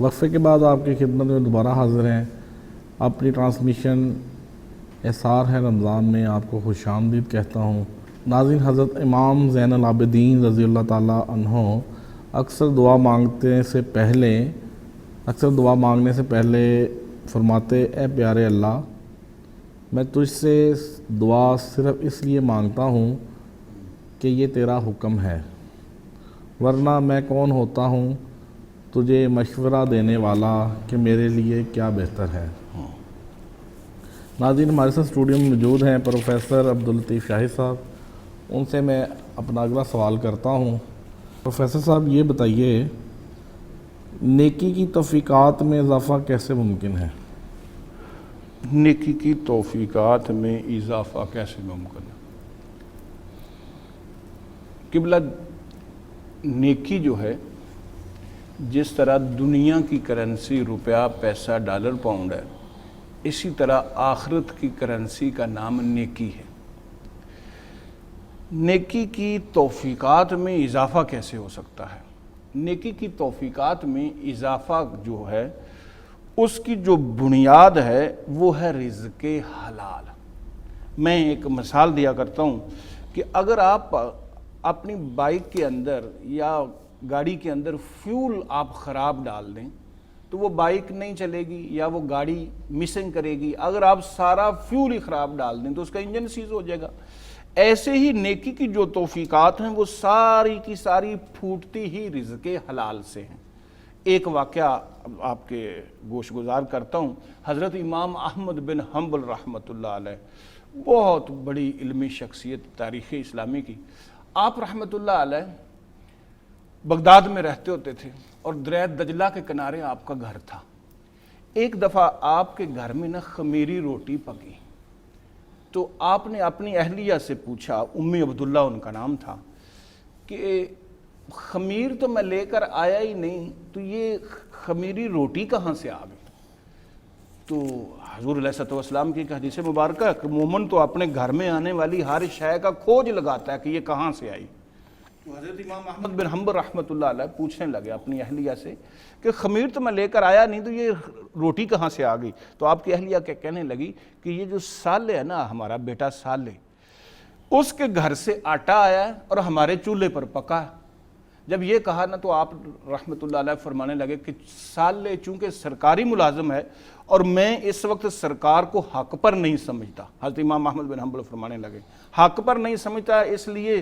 وقفے کے بعد آپ کی خدمت میں دوبارہ حاضر ہیں. اپنی ٹرانسمیشن احسار ہے رمضان میں آپ کو خوش آمدید کہتا ہوں. ناظرین، حضرت امام زین العابدین رضی اللہ تعالیٰ عنہ اکثر دعا مانگنے سے پہلے فرماتے: اے پیارے اللہ، میں تجھ سے دعا صرف اس لیے مانگتا ہوں کہ یہ تیرا حکم ہے، ورنہ میں کون ہوتا ہوں تجھے مشورہ دینے والا کہ میرے لیے کیا بہتر ہے. ناظرین، ہمارے ساتھ اسٹوڈیو میں موجود ہیں پروفیسر عبداللطیف شاہد صاحب. ان سے میں اپنا اگلا سوال کرتا ہوں. پروفیسر صاحب، یہ بتائیے نیکی کی توفیقات میں اضافہ کیسے ممکن ہے؟ نیکی کی توفیقات میں اضافہ کیسے ممکن ہے؟ قبلہ، نیکی جو ہے، جس طرح دنیا کی کرنسی روپیہ، پیسہ، ڈالر، پاؤنڈ ہے، اسی طرح آخرت کی کرنسی کا نام نیکی ہے. نیکی کی توفیقات میں اضافہ کیسے ہو سکتا ہے؟ نیکی کی توفیقات میں اضافہ جو ہے، اس کی جو بنیاد ہے وہ ہے رزق حلال. میں ایک مثال دیا کرتا ہوں کہ اگر آپ اپنی بائک کے اندر یا گاڑی کے اندر فیول آپ خراب ڈال دیں تو وہ بائک نہیں چلے گی یا وہ گاڑی مسنگ کرے گی. اگر آپ سارا فیول ہی خراب ڈال دیں تو اس کا انجن سیز ہو جائے گا. ایسے ہی نیکی کی جو توفیقات ہیں وہ ساری کی ساری پھوٹتی ہی رزق حلال سے ہیں. ایک واقعہ آپ کے گوش گزار کرتا ہوں. حضرت امام احمد بن حنبل رحمۃ اللہ علیہ، بہت بڑی علمی شخصیت تاریخ اسلامی کی. آپ رحمۃ اللہ علیہ بغداد میں رہتے ہوتے تھے اور دریائے دجلہ کے کنارے آپ کا گھر تھا. ایک دفعہ آپ کے گھر میں خمیری روٹی پکی تو آپ نے اپنی اہلیہ سے پوچھا، امی عبداللہ ان کا نام تھا، کہ خمیر تو میں لے کر آیا ہی نہیں، تو یہ خمیری روٹی کہاں سے آ گئی؟ تو حضور علیہ الصلوۃ والسلام کی ایک حدیث مبارکہ کہ مومن تو اپنے گھر میں آنے والی ہر شے کا کھوج لگاتا ہے کہ یہ کہاں سے آئی. تو حضرت امام احمد بن حنبل رحمۃ اللہ علیہ پوچھنے لگے اپنی اہلیہ سے کہ خمیر تو میں لے کر آیا نہیں، تو یہ روٹی کہاں سے آ گئی؟ تو آپ کی اہلیہ کہنے لگی کہ یہ جو صالح ہے نا، ہمارا بیٹا صالح، اس کے گھر سے آٹا آیا ہے اور ہمارے چولہے پر پکا ہے. جب یہ کہا نا تو آپ رحمۃ اللہ علیہ فرمانے لگے کہ صالح چونکہ سرکاری ملازم ہے اور میں اس وقت سرکار کو حق پر نہیں سمجھتا. حضرت امام احمد بن حنبل فرمانے لگے حق پر نہیں سمجھتا، اس لیے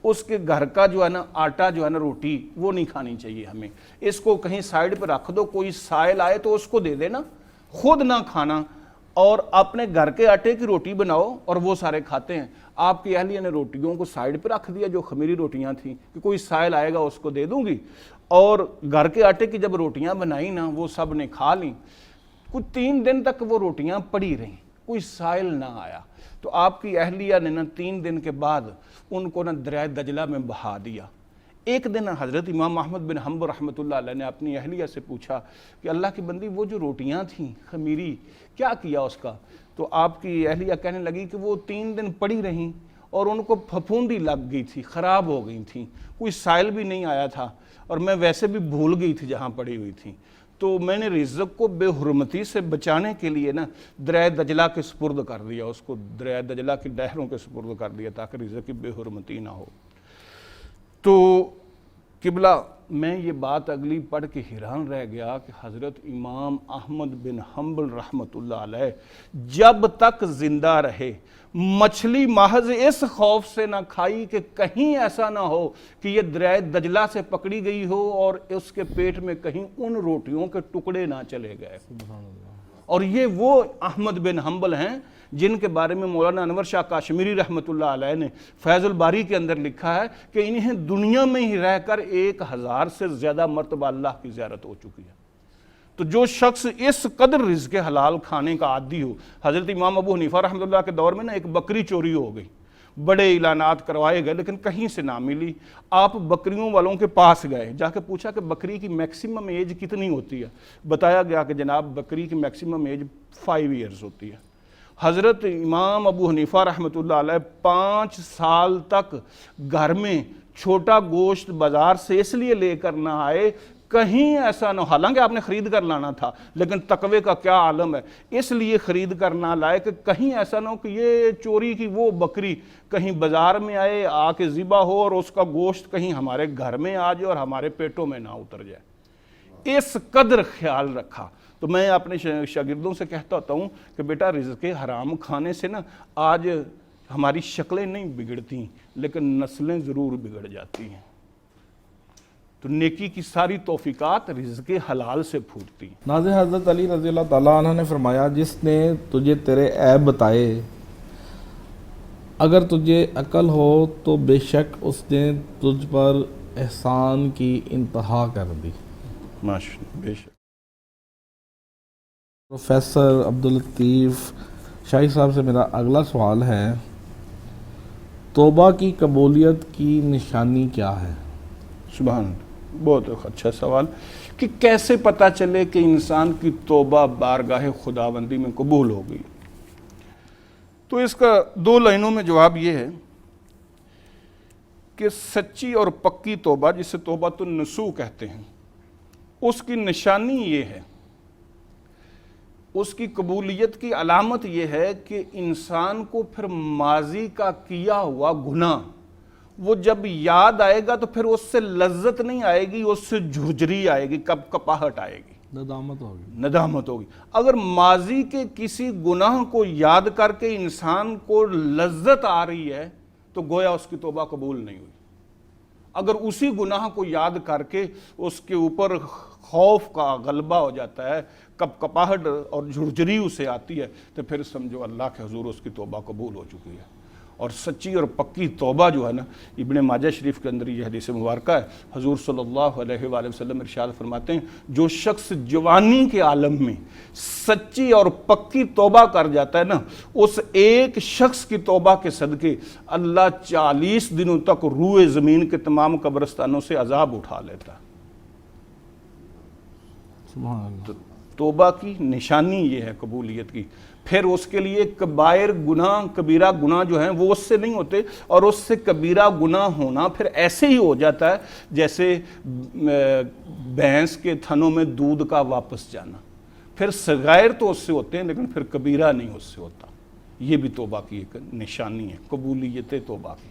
اس کے گھر کا جو ہے نا آٹا جو ہے نا روٹی وہ نہیں کھانی چاہیے ہمیں. اس کو کہیں سائیڈ پہ رکھ دو، کوئی سائل آئے تو اس کو دے دینا، خود نہ کھانا، اور اپنے گھر کے آٹے کی روٹی بناؤ اور وہ سارے کھاتے ہیں. آپ کی اہلیہ نے روٹیوں کو سائیڈ پہ رکھ دیا جو خمیری روٹیاں تھیں کہ کوئی سائل آئے گا اس کو دے دوں گی، اور گھر کے آٹے کی جب روٹیاں بنائی نا وہ سب نے کھا لیں. کچھ 3 دن تک وہ روٹیاں پڑی رہیں، کوئی سائل نہ آیا. تو آپ کی اہلیہ نے 3 دن کے بعد ان کو دریائے دجلہ میں بہا دیا. ایک دن حضرت امام احمد بن حنبل رحمۃ اللہ علیہ نے اپنی اہلیہ سے پوچھا کہ اللہ کی بندی، وہ جو روٹیاں تھیں خمیری، کیا کیا اس کا؟ تو آپ کی اہلیہ کہنے لگی کہ وہ 3 دن پڑی رہیں اور ان کو پھپھوندی لگ گئی تھی، خراب ہو گئی تھیں، کوئی سائل بھی نہیں آیا تھا، اور میں ویسے بھی بھول گئی تھی جہاں پڑی ہوئی تھیں. تو میں نے رزق کو بے حرمتی سے بچانے کے لیے دریائے دجلہ کے سپرد کر دیا، اس کو دریائے دجلہ کی نہروں کے سپرد کر دیا تاکہ رزق کی بے حرمتی نہ ہو. تو قبلہ، میں یہ بات اگلی پڑھ کے حیران رہ گیا کہ حضرت امام احمد بن حنبل رحمۃ اللہ علیہ جب تک زندہ رہے مچھلی محض اس خوف سے نہ کھائی کہ کہیں ایسا نہ ہو کہ یہ دریائے دجلہ سے پکڑی گئی ہو اور اس کے پیٹ میں کہیں ان روٹیوں کے ٹکڑے نہ چلے گئے. اور یہ وہ احمد بن حنبل ہیں جن کے بارے میں مولانا انور شاہ کاشمیری رحمۃ اللہ علیہ نے فیض الباری کے اندر لکھا ہے کہ انہیں دنیا میں ہی رہ کر 1000 سے زیادہ مرتبہ اللہ کی زیارت ہو چکی ہے. تو جو شخص اس قدر رزق حلال کھانے کا عادی ہو، حضرت امام ابو حنیفہ رحمۃ اللہ کے دور میں ایک بکری چوری ہو گئی، بڑے اعلانات کروائے گئے لیکن کہیں سے نہ ملی. آپ بکریوں والوں کے پاس گئے، جا کے پوچھا کہ بکری کی میکسیمم ایج کتنی ہوتی ہے؟ بتایا گیا کہ جناب بکری کی میکسیمم ایج 5 ایئرز ہوتی ہے. حضرت امام ابو حنیفہ رحمۃ اللہ علیہ 5 سال تک گھر میں چھوٹا گوشت بازار سے اس لیے لے کر نہ آئے کہیں ایسا نہ ہو، حالانکہ آپ نے خرید کر لانا تھا، لیکن تقوی کا کیا عالم ہے، اس لیے خرید کر نہ لائے کہ کہیں ایسا نہ ہو کہ یہ چوری کی وہ بکری کہیں بازار میں آئے، آ کے ذبح ہو، اور اس کا گوشت کہیں ہمارے گھر میں آ جائے اور ہمارے پیٹوں میں نہ اتر جائے۔ اس قدر خیال رکھا۔ تو میں اپنے شاگردوں سے کہتا ہوتا ہوں کہ بیٹا رزق حرام کھانے سے نا آج ہماری شکلیں نہیں بگڑتی لیکن نسلیں ضرور بگڑ جاتی ہیں۔ تو نیکی کی ساری توفیقات رزق حلال سے پھوٹتی ہیں۔ ناظرین، حضرت علی رضی اللہ تعالیٰ عنہ نے فرمایا، جس نے تجھے تیرے عیب بتائے، اگر تجھے عقل ہو تو بے شک اس نے تجھ پر احسان کی انتہا کر دی۔ ماشاءاللہ، بے شک۔ پروفیسر عبداللطیف شاہی صاحب سے میرا اگلا سوال ہے، توبہ کی قبولیت کی نشانی کیا ہے؟ سبحان اللہ، بہت اچھا سوال کہ کیسے پتہ چلے کہ انسان کی توبہ بارگاہ خداوندی میں قبول ہو گئی۔ تو اس کا 2 لائنوں میں جواب یہ ہے کہ سچی اور پکی توبہ، جسے توبۃ النصوح کہتے ہیں، اس کی نشانی یہ ہے، اس کی قبولیت کی علامت یہ ہے کہ انسان کو پھر ماضی کا کیا ہوا گناہ وہ جب یاد آئے گا تو پھر اس سے لذت نہیں آئے گی، اس سے جھرجری آئے گی، کپاہٹ آئے گی، ندامت ہوگی۔ اگر ماضی کے کسی گناہ کو یاد کر کے انسان کو لذت آ رہی ہے تو گویا اس کی توبہ قبول نہیں ہوئی۔ اگر اسی گناہ کو یاد کر کے اس کے اوپر خوف کا غلبہ ہو جاتا ہے، کپاہٹ اور جھرجری اسے آتی ہے، تو پھر سمجھو اللہ کے حضور اس کی توبہ قبول ہو چکی ہے۔ اور سچی اور پکی توبہ جو ہے نا، ابن ماجہ شریف کے اندر یہ حدیث مبارکہ ہے، حضور صلی اللہ علیہ وآلہ وسلم ارشاد فرماتے ہیں، جو شخص جوانی کے عالم میں سچی اور پکی توبہ کر جاتا ہے نا، اس ایک شخص کی توبہ کے صدقے اللہ 40 دنوں تک روئے زمین کے تمام قبرستانوں سے عذاب اٹھا لیتا ہے۔ سبحان اللہ۔ توبہ کی نشانی یہ ہے قبولیت کی۔ پھر اس کے لیے کبائر گناہ، کبیرہ گناہ جو ہیں وہ اس سے نہیں ہوتے، اور اس سے کبیرہ گناہ ہونا پھر ایسے ہی ہو جاتا ہے جیسے بھینس کے تھنوں میں دودھ کا واپس جانا۔ پھر صغائر تو اس سے ہوتے ہیں لیکن پھر کبیرہ نہیں اس سے ہوتا۔ یہ بھی توبہ کی ایک نشانی ہے، قبولیت توبہ کی۔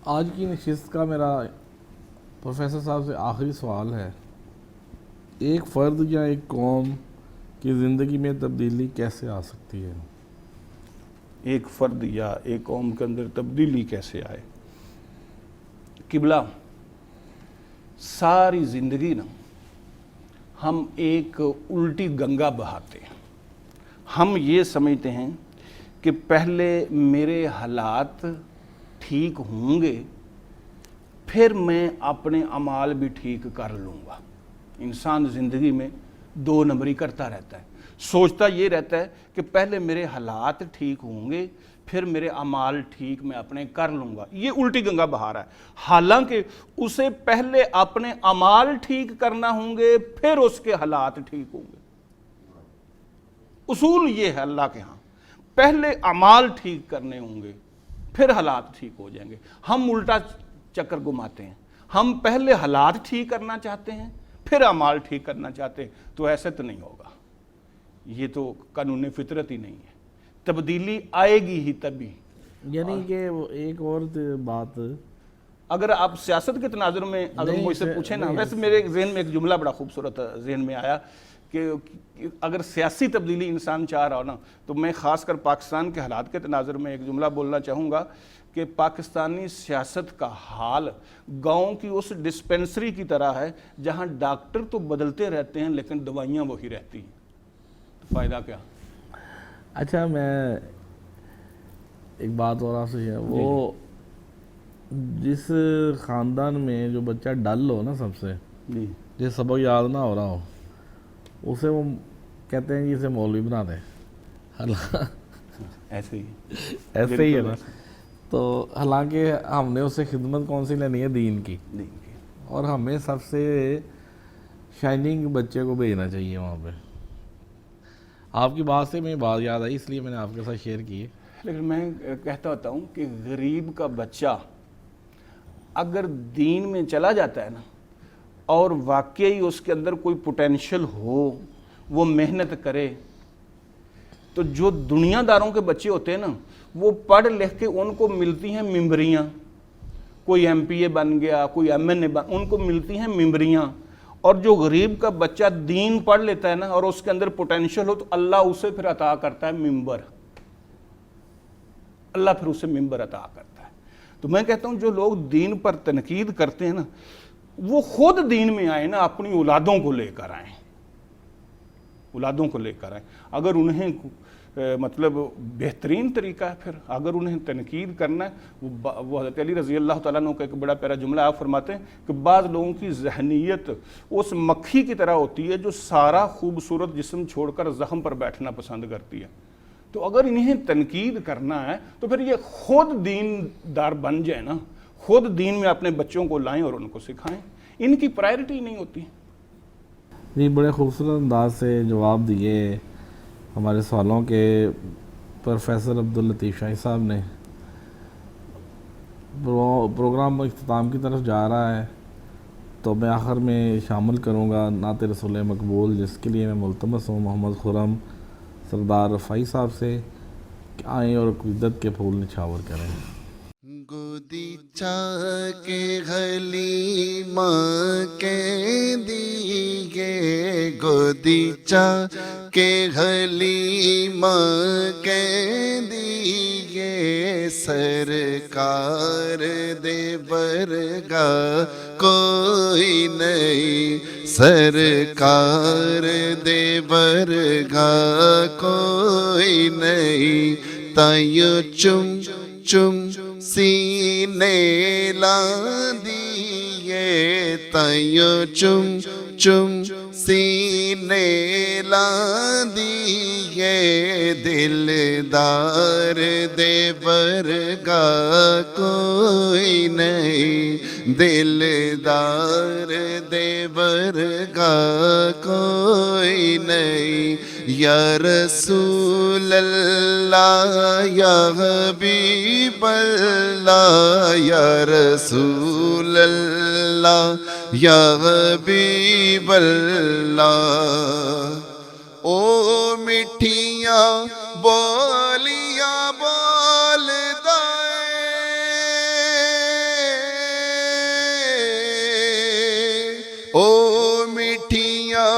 آج کی نشست کا میرا پروفیسر صاحب سے آخری سوال ہے، ایک فرد یا ایک قوم کی زندگی میں تبدیلی کیسے آ سکتی ہے؟ ایک فرد یا ایک قوم کے اندر تبدیلی کیسے آئے؟ قبلہ، ساری زندگی نا ہم ایک الٹی گنگا بہاتے ہیں۔ ہم یہ سمجھتے ہیں کہ پہلے میرے حالات ٹھیک ہوں گے پھر میں اپنے اعمال بھی ٹھیک کر لوں گا۔ انسان زندگی میں 2 نمبری کرتا رہتا ہے، سوچتا یہ رہتا ہے کہ پہلے میرے حالات ٹھیک ہوں گے پھر میرے اعمال ٹھیک میں اپنے کر لوں گا۔ یہ الٹی گنگا بہا رہا ہے، حالانکہ اسے پہلے اپنے اعمال ٹھیک کرنا ہوں گے پھر اس کے حالات ٹھیک ہوں گے۔ اصول یہ ہے اللہ کے ہاں، پہلے اعمال ٹھیک کرنے ہوں گے پھر حالات ٹھیک ہو جائیں گے۔ ہم الٹا چکر گھماتے ہیں، ہم پہلے حالات ٹھیک کرنا چاہتے ہیں پھر اعمال ٹھیک کرنا چاہتے ہیں، تو ایسے تو نہیں ہوگا۔ یہ تو قانون فطرت ہی نہیں ہے، تبدیلی آئے گی ہی تبھی۔ یعنی کہ ایک اور بات، اگر آپ سیاست کے تناظر میں اگر مجھ سے پوچھیں نا، ویسے میرے ذہن میں ایک جملہ بڑا خوبصورت ذہن میں آیا کہ اگر سیاسی تبدیلی انسان چاہ رہا ہو نا، تو میں خاص کر پاکستان کے حالات کے تناظر میں ایک جملہ بولنا چاہوں گا کہ پاکستانی سیاست کا حال گاؤں کی اس ڈسپینسری کی طرح ہے جہاں ڈاکٹر تو بدلتے رہتے ہیں لیکن دوائیاں وہی رہتی ہیں، تو فائدہ کیا؟ اچھا، میں ایک بات اور آپ سے، وہ جس خاندان میں جو بچہ ڈل ہو نا، سب سے جس سبق یاد نہ ہو رہا ہو، اسے وہ کہتے ہیں کہ اسے مولوی بنا دیں۔ ایسے ہی ہے نا۔ تو حالانکہ ہم نے اس سے خدمت کون سی لینی ہے؟ دین کی، اور ہمیں سب سے شائننگ بچے کو بھیجنا چاہیے وہاں پہ۔ آپ کی بات سے میں بات یاد آئی، اس لیے میں نے آپ کے ساتھ شیئر کی ہے۔ لیکن میں کہتا ہوتا ہوں کہ غریب کا بچہ اگر دین میں چلا جاتا ہے نا، اور واقعی اس کے اندر کوئی پوٹینشل ہو، وہ محنت کرے، تو جو دنیا داروں کے بچے ہوتے ہیں نا، وہ پڑھ لکھ کے ان کو ملتی ہیں ممبریاں، کوئی ایم پی اے بن گیا، کوئی ایم این اے بن، ان کو ملتی ہیں ممبریاں. اور جو غریب کا بچہ دین پڑھ لیتا ہے نا اور اس کے اندر پوٹینشل ہو، تو اللہ اسے پھر عطا کرتا ہے ممبر. اللہ پھر اسے ممبر عطا کرتا ہے. تو میں کہتا ہوں جو لوگ دین پر تنقید کرتے ہیں نا، وہ خود دین میں آئیں نا، اپنی اولادوں کو لے کر آئیں، اولادوں کو لے کر آئیں. اگر انہیں مطلب بہترین طریقہ ہے، پھر اگر انہیں تنقید کرنا ہے، وہ حضرت علی رضی اللہ تعالیٰ عنہ کا ایک بڑا پیارا جملہ آپ فرماتے ہیں کہ بعض لوگوں کی ذہنیت اس مکھی کی طرح ہوتی ہے جو سارا خوبصورت جسم چھوڑ کر زخم پر بیٹھنا پسند کرتی ہے. تو اگر انہیں تنقید کرنا ہے تو پھر یہ خود دین دار بن جائے نا، خود دین میں اپنے بچوں کو لائیں اور ان کو سکھائیں. ان کی پرائرٹی نہیں ہوتی. جی بڑے خوبصورت انداز سے جواب دیے ہمارے سوالوں کے پروفیسر عبداللطیف شاہی صاحب نے. پروگرام اختتام کی طرف جا رہا ہے، تو میں آخر میں شامل کروں گا نعت رسول مقبول، جس کے لیے میں ملتمس ہوں محمد خرم سردار رفاعی صاحب سے کہ آئیں اور عقیدت کے پھول نچھاور کریں. گودی چا کے گلی ماں کے دیگے، گودی چا کے گلی ماں کے دیگے، سرکار دے برگا کوئی نہیں، سرکار دے برگا کوئی نہیں. تائیو چم چم سینے لاندیے، تائیو چم چم سینے لاندیے، دلدار دے برگا کوئی نہیں، دلدار دے برگا کوئی نہیں. یا رسول اللہ یا حبیب اللہ، یا رسول اللہ یا حبیب اللہ. او مٹھیاں بولیاں بولدا اے، او مٹھیاں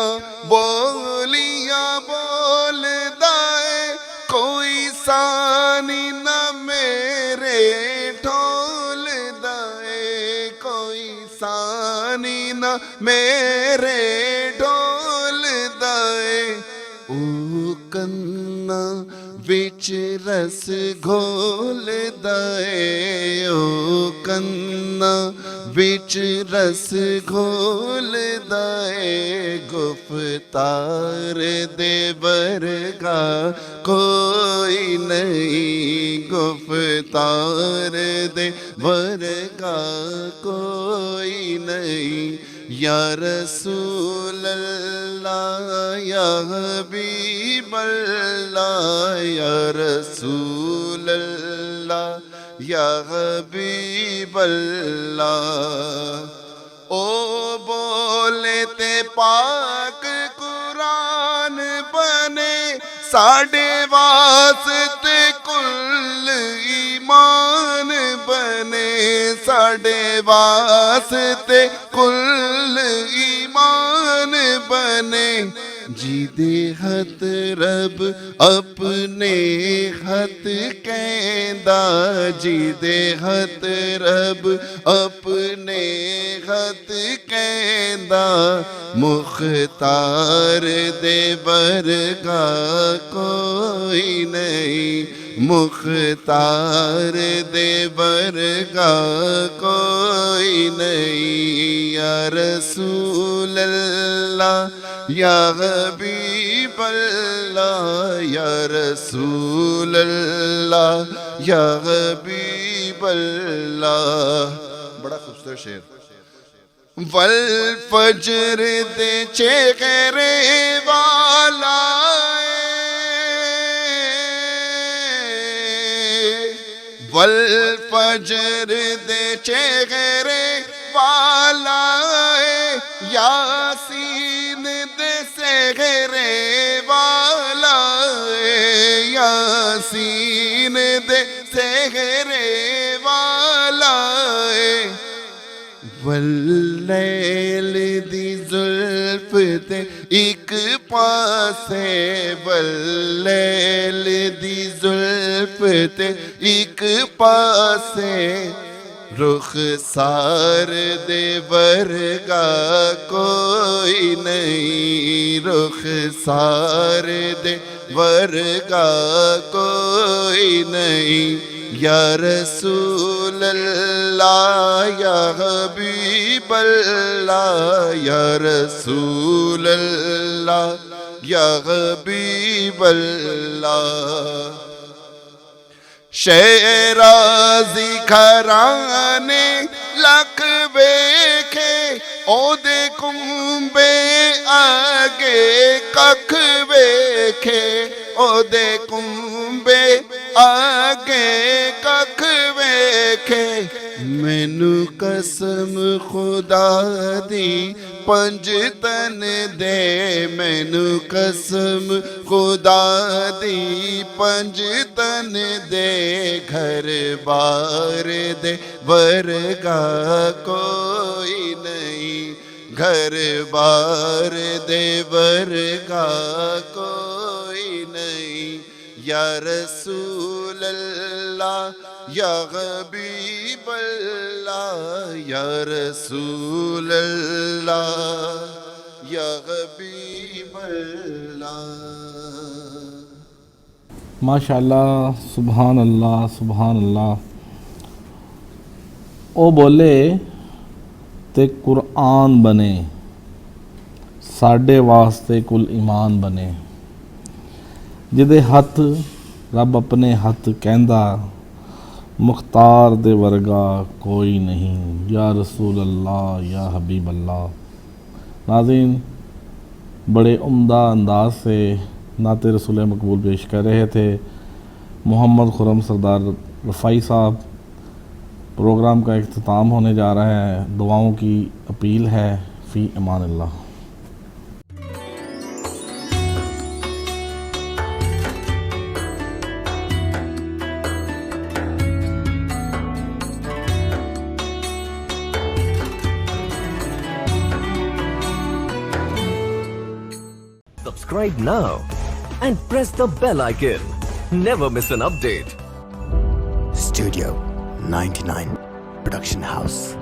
بولیاں بولدا اے، کوئی ثانی نہ میرے ڈھول دے، کوئی ثانی نہ میرے ڈھول دے. او کنا وچ رس گھول دے، او کنا وچ رس گھول دے، گفتار دے برگا کوئی نہیں، گفتار دے برگا کوئی نہیں. یا رسول اللہ یا حبیب اللہ، یا رسول اللہ یا حبیب اللہ. او بولے تے پاک قرآن بنے، ساڈے واسطے کل ایمان بنے، ساڈے واسطے کل ایمان بنے. جی دے ہاتھ رب اپنے ہاتھ کہندا، جی دے ہاتھ رب اپنے ہاتھ کہندا، مختار دے برگا کوئی نہیں، مختار دے برگا کوئی نہیں. یا رسول اللہ یا حبیب اللہ، یا رسول اللہ یا حبیب اللہ. بڑا خوبصورت شعر. والفجر دے چہرے والا والفجر دے چہرے والا چہرے والا یاسین دے چہرے والا واللیل دی زلف تے ایک پاسے واللیل دی زلف تے ایک پاسے رخ سار دے ورگا کوئی نہیں رخ سار دے ورگا کوئی نہیں یا رسول اللہ یا حبیب اللہ یا رسول اللہ یا حبیب اللہ شیرازی گھرانے لکھ ویکھے او دے کنبے آگے ککھ ویکھے او دے کنبے آگے ککھ ویکھے مینو قسم خدا دی پنج تن دے مینو قسم خدا دی پنج تن دے گھر بار دے ورگا کوئی نہیں گھر بار دے ورگا کوئی نہیں یا رسول اللہ یا حبیب اللہ یا رسول اللہ یا حبیب اللہ ماشاءاللہ سبحان اللہ سبحان اللہ او بولے تے قرآن بنے ساڈے واسطے کل ایمان بنے جدے ہاتھ رب اپنے ہاتھ کہندا مختار دے ورگا کوئی نہیں یا رسول اللہ یا حبیب اللہ ناظرین بڑے عمدہ انداز سے نعت رسول مقبول پیش کر رہے تھے محمد خرم سردار رفائی صاحب پروگرام کا اختتام ہونے جا رہا ہے دعاؤں کی اپیل ہے فی Aman Ullah Subscribe now and press the bell icon. Never miss an update. Studio 99 Production House.